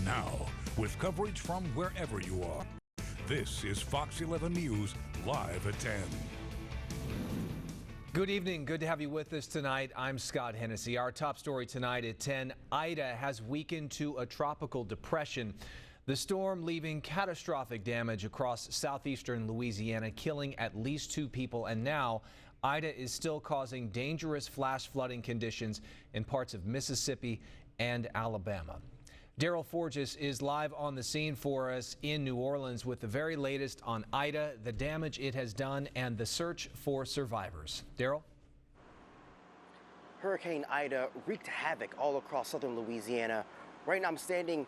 Now, with coverage from wherever you are, this is Fox 11 News live at 10. Good evening. Good to have you with us tonight. I'm Scott Hennessy. Our top story tonight at 10, Ida has weakened to a tropical depression. The storm leaving catastrophic damage across southeastern Louisiana, killing at least 2 people. And now Ida is still causing dangerous flash flooding conditions in parts of Mississippi and Alabama. Daryl Forges is live on the scene for us in New Orleans with the very latest on Ida, the damage it has done, and the search for survivors. Daryl? Hurricane Ida wreaked havoc all across southern Louisiana. Right now I'm standing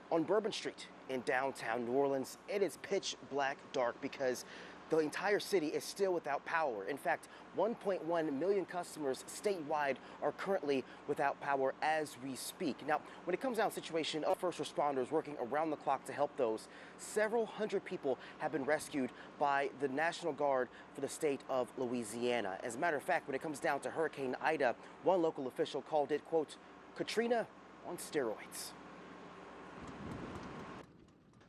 on Bourbon Street in downtown New Orleans. It is pitch black dark because the entire city is still without power. In fact, 1.1 million customers statewide are currently without power as we speak. Now, when it comes down to the situation of first responders working around the clock to help those, several hundred people have been rescued by the National Guard for the state of Louisiana. As a matter of fact, when it comes down to Hurricane Ida, one local official called it, quote, Katrina on steroids.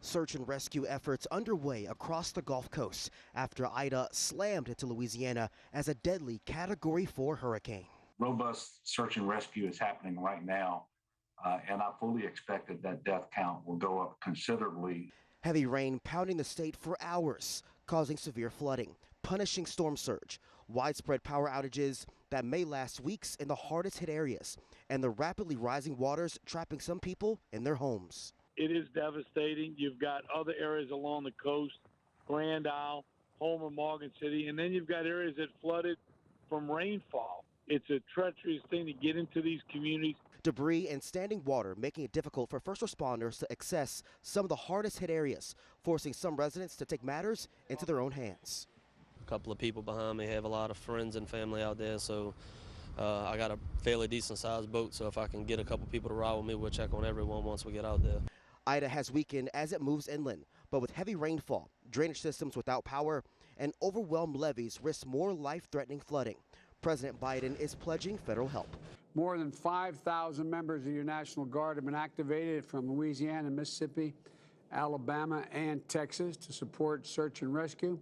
Search and rescue efforts underway across the Gulf Coast after Ida slammed into Louisiana as a deadly Category 4 hurricane. Robust search and rescue is happening right now, and I fully expect that death count will go up considerably. Heavy rain pounding the state for hours, causing severe flooding, punishing storm surge, widespread power outages that may last weeks in the hardest hit areas, and the rapidly rising waters trapping some people in their homes. It is devastating. You've got other areas along the coast, Grand Isle, Homer, Morgan City, and then you've got areas that flooded from rainfall. It's a treacherous thing to get into these communities. Debris and standing water making it difficult for first responders to access some of the hardest hit areas, forcing some residents to take matters into their own hands. A couple of people behind me have a lot of friends and family out there, so I got a fairly decent sized boat, so if I can get a couple people to ride with me, we'll check on everyone once we get out there. Ida has weakened as it moves inland, but with heavy rainfall, drainage systems without power, and overwhelmed levees risk more life-threatening flooding. President Biden is pledging federal help. More than 5,000 members of your National Guard have been activated from Louisiana, Mississippi, Alabama, and Texas to support search and rescue.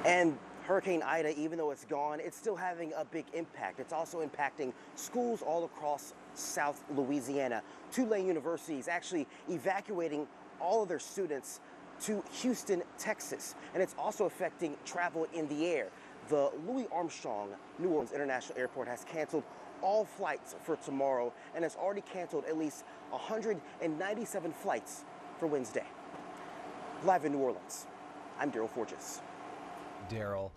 And Hurricane Ida, even though it's gone, it's still having a big impact. It's also impacting schools all across South Louisiana. Tulane University is actually evacuating all of their students to Houston, Texas. And it's also affecting travel in the air. The Louis Armstrong New Orleans International Airport has canceled all flights for tomorrow and has already canceled at least 197 flights for Wednesday. Live in New Orleans, I'm Daryl Forges. Daryl.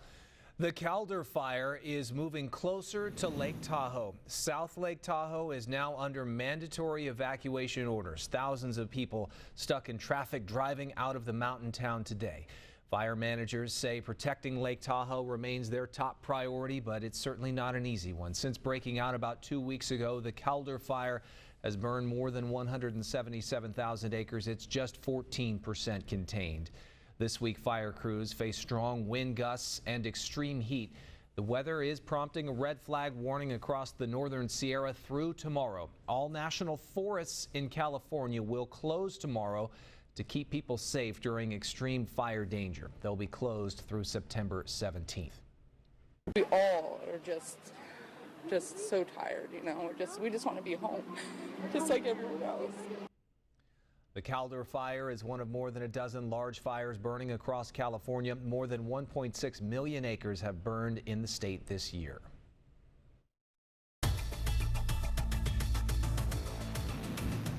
The Calder fire is moving closer to Lake Tahoe. South Lake Tahoe is now under mandatory evacuation orders. Thousands of people stuck in traffic driving out of the mountain town today. Fire managers say protecting Lake Tahoe remains their top priority, but it's certainly not an easy one. Since breaking out about 2 weeks ago, the Calder fire has burned more than 177,000 acres. It's just 14% contained. This week, fire crews face strong wind gusts and extreme heat. The weather is prompting a red flag warning across the northern Sierra through tomorrow. All national forests in California will close tomorrow to keep people safe during extreme fire danger. They'll be closed through September 17th. We all are just so tired, you know. We just want to be home, just like everyone else. The Calder fire is one of more than a dozen large fires burning across California. More than 1.6 million acres have burned in the state this year.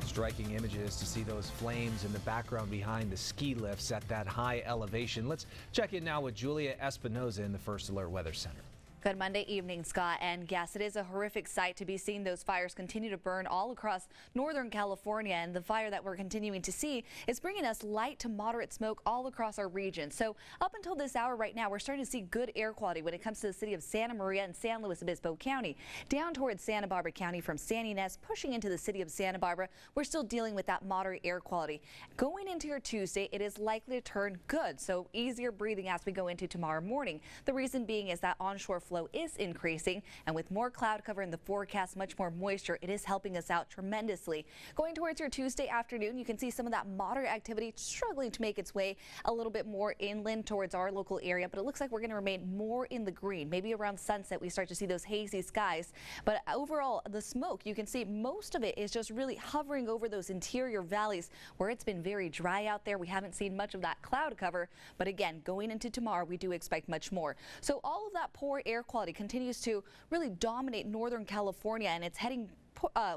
Striking images to see those flames in the background behind the ski lifts at that high elevation. Let's check in now with Julia Espinoza in the First Alert Weather Center. Good Monday evening, Scott. And yes, it is a horrific sight to be seeing those fires continue to burn all across Northern California. And the fire that we're continuing to see is bringing us light to moderate smoke all across our region. So up until this hour right now, we're starting to see good air quality when it comes to the city of Santa Maria and San Luis Obispo County. Down towards Santa Barbara County from San Ynez, pushing into the city of Santa Barbara, we're still dealing with that moderate air quality. Going into your Tuesday, it is likely to turn good. So easier breathing as we go into tomorrow morning. The reason being is that onshore flow flow is increasing, and with more cloud cover in the forecast, much more moisture, it is helping us out tremendously. Going towards your Tuesday afternoon, you can see some of that moderate activity struggling to make its way a little bit more inland towards our local area, but it looks like we're going to remain more in the green. Maybe around sunset we start to see those hazy skies, but overall the smoke, you can see most of it is just really hovering over those interior valleys where it's been very dry out there. We haven't seen much of that cloud cover, but again, going into tomorrow, we do expect much more. So all of that poor air quality continues to really dominate Northern California, and it's heading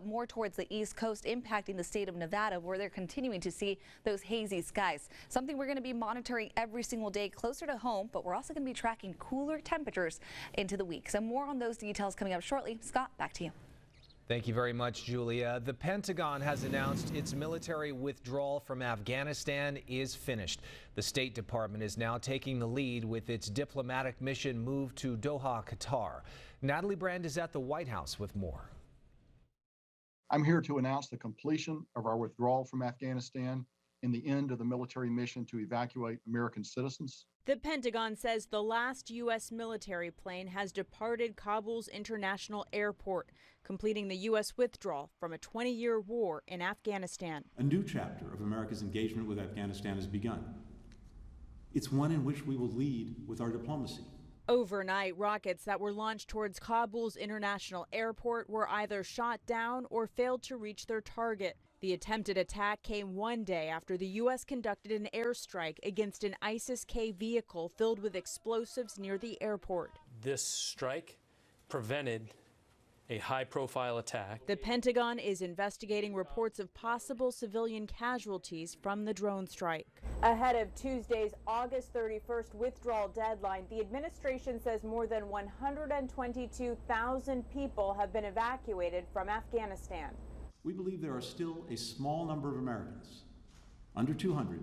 more towards the East Coast, impacting the state of Nevada, where they're continuing to see those hazy skies. Something we're going to be monitoring every single day closer to home, but we're also going to be tracking cooler temperatures into the week. So more on those details coming up shortly. Scott, back to you. Thank you very much, Julia. The Pentagon has announced its military withdrawal from Afghanistan is finished. The State Department is now taking the lead with its diplomatic mission moved to Doha, Qatar. Natalie Brand is at the White House with more. I'm here to announce the completion of our withdrawal from Afghanistan and the end of the military mission to evacuate American citizens. The Pentagon says the last U.S. military plane has departed Kabul's international airport, completing the U.S. withdrawal from a 20-year war in Afghanistan. A new chapter of America's engagement with Afghanistan has begun. It's one in which we will lead with our diplomacy. Overnight, rockets that were launched towards Kabul's international airport were either shot down or failed to reach their target. The attempted attack came one day after the U.S. conducted an airstrike against an ISIS-K vehicle filled with explosives near the airport. This strike prevented a high-profile attack. The Pentagon is investigating reports of possible civilian casualties from the drone strike. Ahead of Tuesday's August 31st withdrawal deadline, the administration says more than 122,000 people have been evacuated from Afghanistan. We believe there are still a small number of Americans, under 200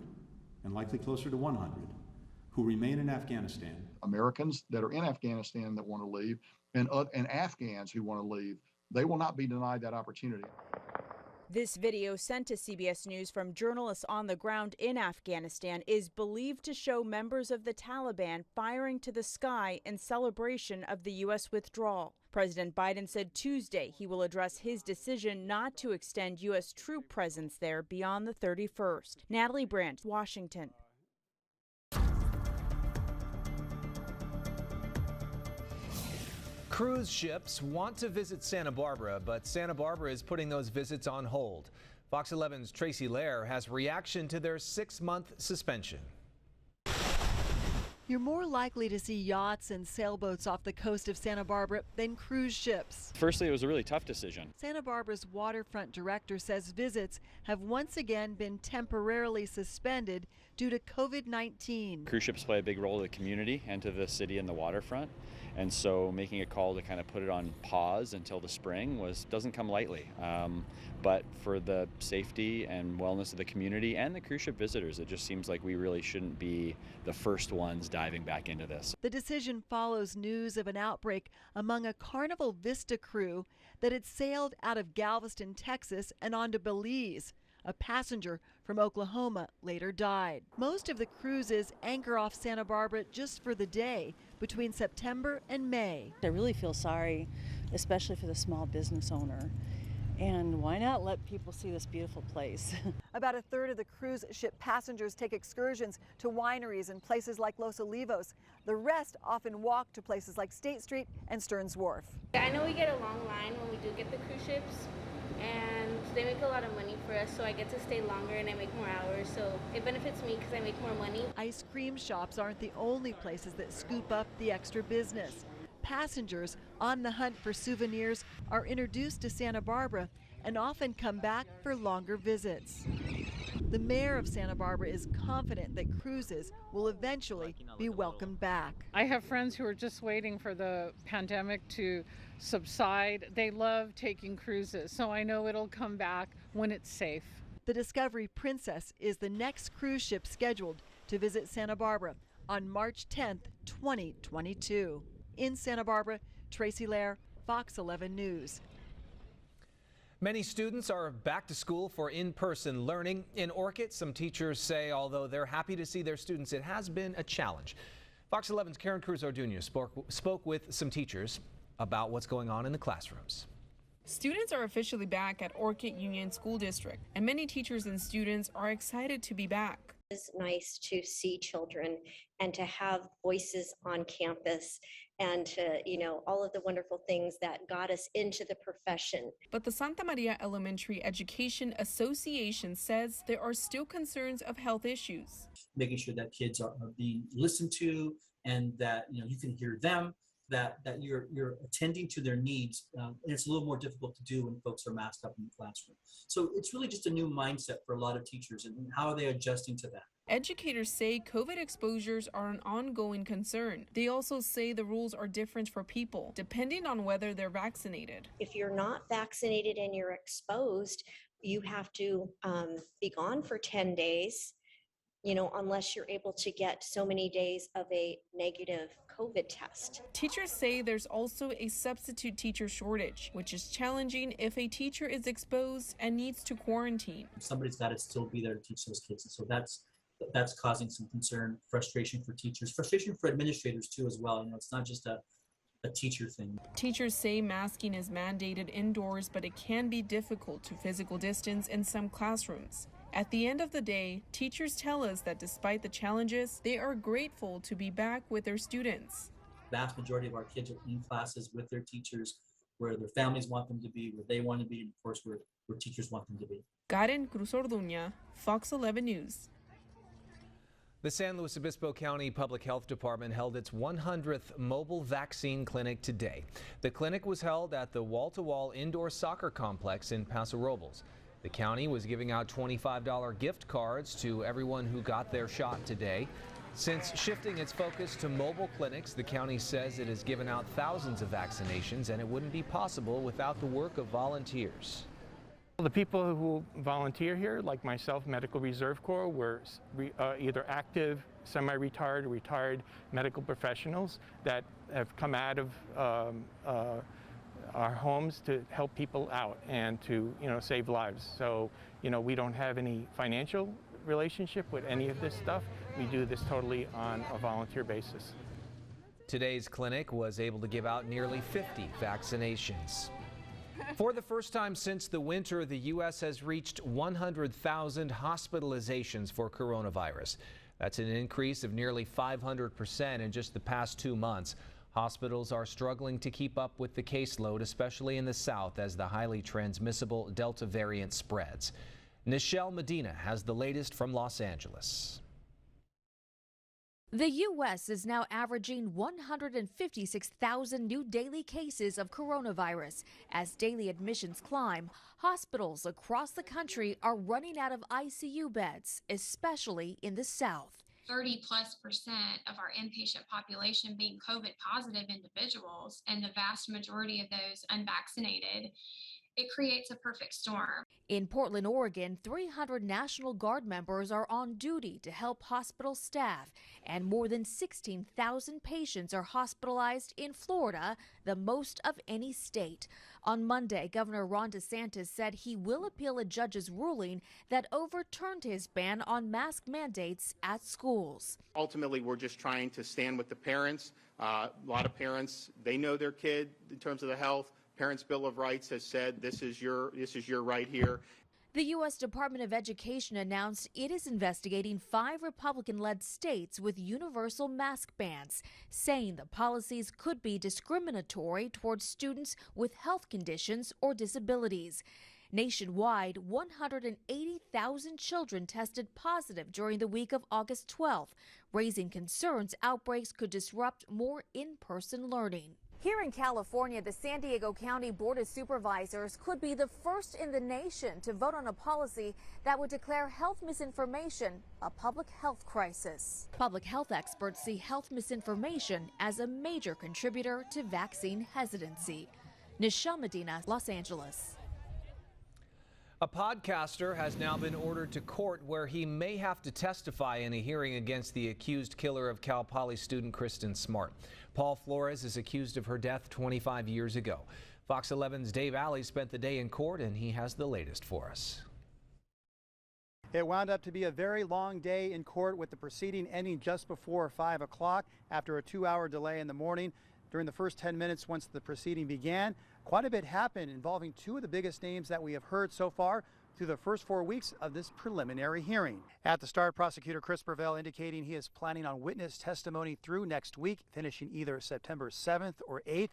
and likely closer to 100, who remain in Afghanistan. Americans that are in Afghanistan that want to leave and Afghans who want to leave, they will not be denied that opportunity. This video sent to CBS News from journalists on the ground in Afghanistan is believed to show members of the Taliban firing to the sky in celebration of the U.S. withdrawal. President Biden said Tuesday he will address his decision not to extend U.S. troop presence there beyond the 31st. Natalie Brandt, Washington. Cruise ships want to visit Santa Barbara, but Santa Barbara is putting those visits on hold. Fox 11's Tracy Lair has reaction to their 6-month suspension. You're more likely to see yachts and sailboats off the coast of Santa Barbara than cruise ships. Firstly, it was a really tough decision. Santa Barbara's waterfront director says visits have once again been temporarily suspended due to COVID-19. Cruise ships play a big role to the community and to the city and the waterfront. And so making a call to kind of put it on pause until the spring doesn't come lightly. But for the safety and wellness of the community and the cruise ship visitors, it just seems like we really shouldn't be the first ones diving back into this. The decision follows news of an outbreak among a Carnival Vista crew that had sailed out of Galveston, Texas and on to Belize. A passenger from Oklahoma later died. Most of the cruises anchor off Santa Barbara just for the day between September and May. I really feel sorry, especially for the small business owner. And why not let people see this beautiful place? About a third of the cruise ship passengers take excursions to wineries and places like Los Olivos. The rest often walk to places like State Street and Stearns Wharf. I know we get a long line when we do get the cruise ships, and they make a lot of money for us, so I get to stay longer and I make more hours, so it benefits me because I make more money. Ice cream shops aren't the only places that scoop up the extra business. Passengers on the hunt for souvenirs are introduced to Santa Barbara and often come back for longer visits. The mayor of Santa Barbara is confident that cruises will eventually be welcomed back. I have friends who are just waiting for the pandemic to subside. They love taking cruises, so I know it'll come back when it's safe. The Discovery Princess is the next cruise ship scheduled to visit Santa Barbara on March 10th, 2022. In Santa Barbara, Tracy Lair, Fox 11 News. Many students are back to school for in-person learning. In Orcutt, some teachers say although they're happy to see their students, it has been a challenge. Fox 11's Karen Cruz Orduña spoke with some teachers about what's going on in the classrooms. Students are officially back at Orchid Union School District, and many teachers and students are excited to be back. It's nice to see children and to have voices on campus and to, all of the wonderful things that got us into the profession. But the Santa Maria Elementary Education Association says there are still concerns of health issues. Making sure that kids are being listened to and that, you can hear them, that you're attending to their needs. And it's a little more difficult to do when folks are masked up in the classroom. So it's really just a new mindset for a lot of teachers, and how are they adjusting to that? Educators say COVID exposures are an ongoing concern. They also say the rules are different for people, depending on whether they're vaccinated. If you're not vaccinated and you're exposed, you have to be gone for 10 days, unless you're able to get so many days of a negative COVID test. Teachers say there's also a substitute teacher shortage, which is challenging if a teacher is exposed and needs to quarantine. Somebody's got to still be there to teach those kids. And so that's causing some concern, frustration for teachers, frustration for administrators too as well. It's not just a teacher thing. Teachers say masking is mandated indoors, but it can be difficult to physical distance in some classrooms. At the end of the day, teachers tell us that despite the challenges, they are grateful to be back with their students. The vast majority of our kids are in classes with their teachers, where their families want them to be, where they want to be, and of course where teachers want them to be. Karen Cruz Orduña, Fox 11 News. The San Luis Obispo County Public Health Department held its 100th mobile vaccine clinic today. The clinic was held at the wall-to-wall indoor soccer complex in Paso Robles. The county was giving out $25 gift cards to everyone who got their shot today. Since shifting its focus to mobile clinics, the county says it has given out thousands of vaccinations, and it wouldn't be possible without the work of volunteers. The people who volunteer here, like myself, Medical Reserve Corps, were either active, semi-retired, or retired medical professionals that have come out of our homes to help people out and to, save lives. So, we don't have any financial relationship with any of this stuff. We do this totally on a volunteer basis. Today's clinic was able to give out nearly 50 vaccinations. For the first time since the winter, the U.S. has reached 100,000 hospitalizations for coronavirus. That's an increase of nearly 500% in just the past 2 months. Hospitals are struggling to keep up with the caseload, especially in the South, as the highly transmissible Delta variant spreads. Nichelle Medina has the latest from Los Angeles. The U.S. is now averaging 156,000 new daily cases of coronavirus. As daily admissions climb, hospitals across the country are running out of ICU beds, especially in the South. 30+% of our inpatient population being COVID positive individuals, and the vast majority of those unvaccinated. It creates a perfect storm. In Portland, Oregon, 300 National Guard members are on duty to help hospital staff, and more than 16,000 patients are hospitalized in Florida, the most of any state. On Monday, Governor Ron DeSantis said he will appeal a judge's ruling that overturned his ban on mask mandates at schools. Ultimately, we're just trying to stand with the parents. A lot of parents, they know their kid in terms of the health. Parents' Bill of Rights has said this is your right here. The U.S. Department of Education announced it is investigating 5 Republican-led states with universal mask bans, saying the policies could be discriminatory towards students with health conditions or disabilities. Nationwide, 180,000 children tested positive during the week of August 12th, raising concerns outbreaks could disrupt more in-person learning. Here in California, the San Diego County Board of Supervisors could be the first in the nation to vote on a policy that would declare health misinformation a public health crisis. Public health experts see health misinformation as a major contributor to vaccine hesitancy. Nichelle Medina, Los Angeles. A podcaster has now been ordered to court where he may have to testify in a hearing against the accused killer of Cal Poly student Kristen Smart. Paul Flores is accused of her death 25 years ago. Fox 11's Dave Alley spent the day in court, and he has the latest for us. It wound up to be a very long day in court, with the proceeding ending just before 5 o'clock after a 2-hour delay in the morning. During the first 10 minutes once the proceeding began, quite a bit happened involving two of the biggest names that we have heard so far through the first 4 weeks of this preliminary hearing. At the start, prosecutor Chris Purvell indicating he is planning on witness testimony through next week, finishing either September 7th or 8th.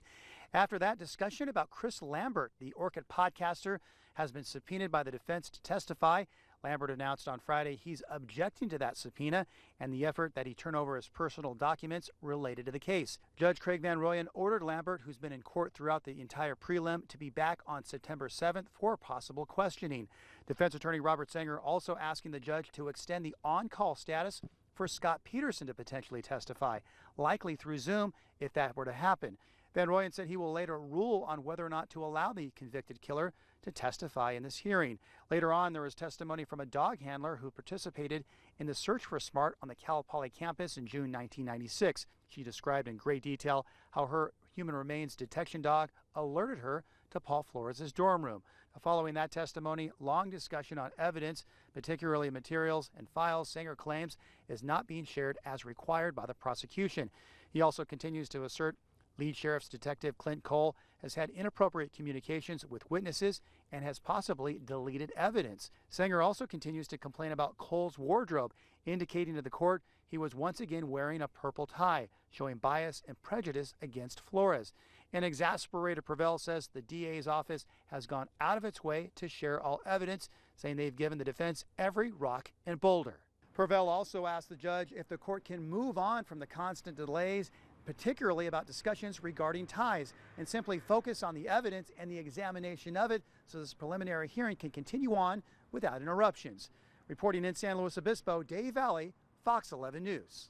After that, discussion about Chris Lambert, the Orchid podcaster, has been subpoenaed by the defense to testify. Lambert announced on Friday he's objecting to that subpoena and the effort that he turn over his personal documents related to the case. Judge Craig Van Royen ordered Lambert, who's been in court throughout the entire prelim, to be back on September 7th for possible questioning. Defense attorney Robert Sanger also asking the judge to extend the on-call status for Scott Peterson to potentially testify, likely through Zoom if that were to happen. Van Royen said he will later rule on whether or not to allow the convicted killer to testify in this hearing. Later on, there was testimony from a dog handler who participated in the search for Smart on the Cal Poly campus in June 1996. She described in great detail how her human remains detection dog alerted her to Paul Flores' dorm room. Following that testimony, long discussion on evidence, particularly materials and files Sanger claims is not being shared as required by the prosecution. He also continues to assert lead sheriff's detective Clint Cole has had inappropriate communications with witnesses and has possibly deleted evidence. Sanger also continues to complain about Cole's wardrobe, indicating to the court he was once again wearing a purple tie, showing bias and prejudice against Flores. An exasperated Purvell says the DA's office has gone out of its way to share all evidence, saying they've given the defense every rock and boulder. Purvell also asked the judge if the court can move on from the constant delays, particularly about discussions regarding ties, and simply focus on the evidence and the examination of it so this preliminary hearing can continue on without interruptions. Reporting in San Luis Obispo, Dave Valley, Fox 11 News.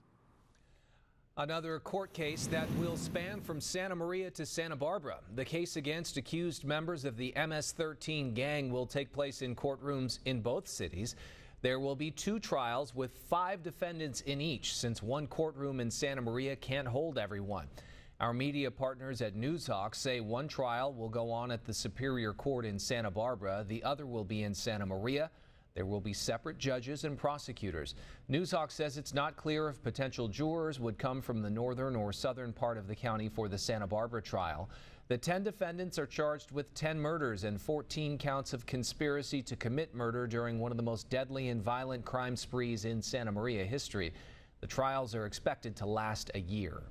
Another court case that will span from Santa Maria to Santa Barbara. The case against accused members of the MS-13 gang will take place in courtrooms in both cities. There will be 2 trials with 5 defendants in each, since one courtroom in Santa Maria can't hold everyone. Our media partners at Newshawk say one trial will go on at the Superior Court in Santa Barbara. The other will be in Santa Maria. There will be separate judges and prosecutors. Newshawk says it's not clear if potential jurors would come from the northern or southern part of the county for the Santa Barbara trial. The 10 defendants are charged with 10 murders and 14 counts of conspiracy to commit murder during one of the most deadly and violent crime sprees in Santa Maria history. The trials are expected to last a year.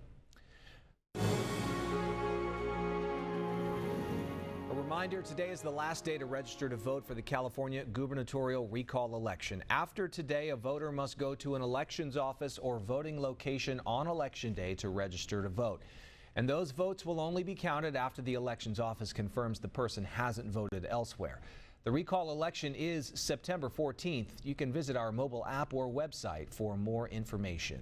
A reminder, today is the last day to register to vote for the California gubernatorial recall election. After today, a voter must go to an elections office or voting location on election day to register to vote. And those votes will only be counted after the elections office confirms the person hasn't voted elsewhere. The recall election is September 14th. You can visit our mobile app or website for more information.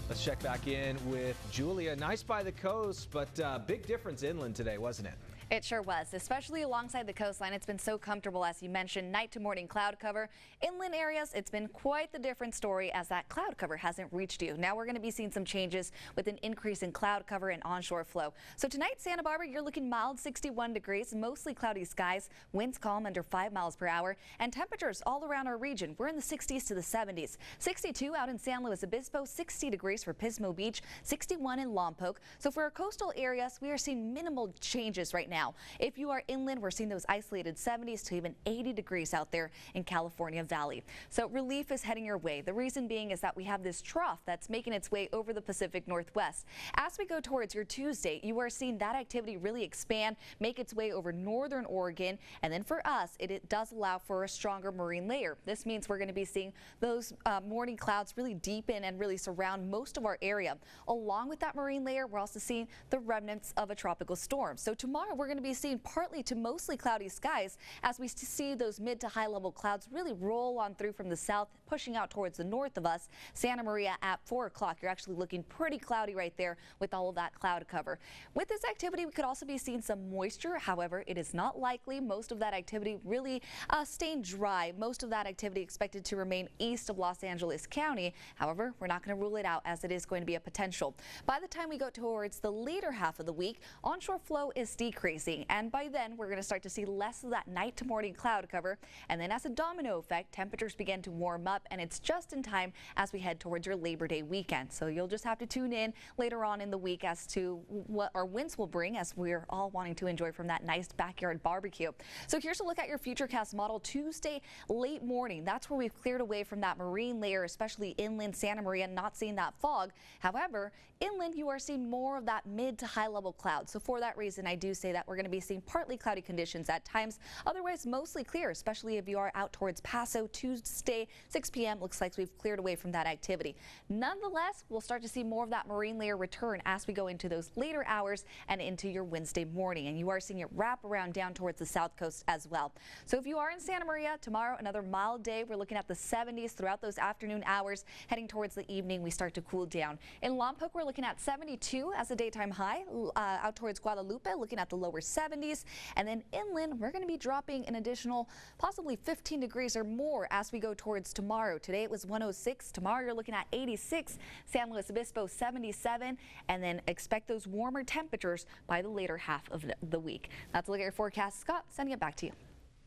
Let's check back in with Julia. Nice by the coast, but big difference inland today, wasn't it? It sure was, especially alongside the coastline. It's been so comfortable, as you mentioned, night to morning cloud cover. Inland areas, it's been quite the different story as that cloud cover hasn't reached you. Now we're going to be seeing some changes with an increase in cloud cover and onshore flow. So tonight, Santa Barbara, you're looking mild 61 degrees, mostly cloudy skies, winds calm under 5 miles per hour, and temperatures all around our region. We're in the 60s to the 70s. 62 out in San Luis Obispo, 60 degrees for Pismo Beach, 61 in Lompoc. So for our coastal areas, we are seeing minimal changes right now. If you are inland, we're seeing those isolated 70s to even 80 degrees out there in California Valley. So relief is heading your way. The reason being is that we have this trough that's making its way over the Pacific Northwest. As we go towards your Tuesday, you are seeing that activity really expand, make its way over northern Oregon. And then for us, it does allow for a stronger marine layer. This means we're going to be seeing those morning clouds really deepen and really surround most of our area. Along with that marine layer, we're also seeing the remnants of a tropical storm. So tomorrow, we're going to be seeing partly to mostly cloudy skies as we see those mid to high level clouds really roll on through from the south, pushing out towards the north of us. Santa Maria at 4 o'clock, you're actually looking pretty cloudy right there with all of that cloud cover. With this activity, we could also be seeing some moisture. However, it is not likely most of that activity really staying dry. Most of that activity expected to remain east of Los Angeles County. However, we're not going to rule it out as it is going to be a potential. By the time we go towards the later half of the week, onshore flow is decreasing. crazy. And by then, we're going to start to see less of that night to morning cloud cover. And then as a domino effect, temperatures begin to warm up, and it's just in time as we head towards your Labor Day weekend. So you'll just have to tune in later on in the week as to what our winds will bring, as we're all wanting to enjoy from that nice backyard barbecue. So here's a look at your Futurecast model. Tuesday late morning, that's where we've cleared away from that marine layer, especially inland Santa Maria, not seeing that fog. However, inland you are seeing more of that mid to high level cloud. So for that reason, I do say that we're going to be seeing partly cloudy conditions at times, otherwise mostly clear, especially if you are out towards Paso. Tuesday 6 p.m. looks like we've cleared away from that activity. Nonetheless, we'll start to see more of that marine layer return as we go into those later hours and into your Wednesday morning, and you are seeing it wrap around down towards the south coast as well. So if you are in Santa Maria tomorrow, another mild day. We're looking at the 70s throughout those afternoon hours. Heading towards the evening, we start to cool down. In Lompoc, we're looking at 72 as a daytime high. Out towards Guadalupe, looking at the lower 70s. And then inland, we're going to be dropping an additional possibly 15 degrees or more as we go towards tomorrow. Today it was 106. Tomorrow you're looking at 86. San Luis Obispo 77. And then expect those warmer temperatures by the later half of the week. That's a look at your forecast. Scott, sending it back to you.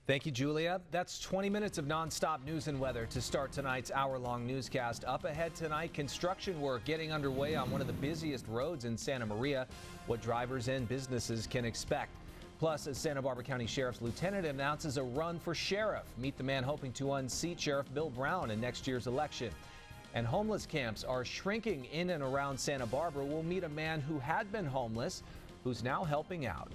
Thank you, Julia. That's 20 minutes of nonstop news and weather to start tonight's hour-long newscast. Up ahead tonight, construction work getting underway on one of the busiest roads in Santa Maria. What drivers and businesses can expect. Plus, as Santa Barbara County Sheriff's Lieutenant announces a run for sheriff. Meet the man hoping to unseat Sheriff Bill Brown in next year's election. And homeless camps are shrinking in and around Santa Barbara. We'll meet a man who had been homeless, who's now helping out.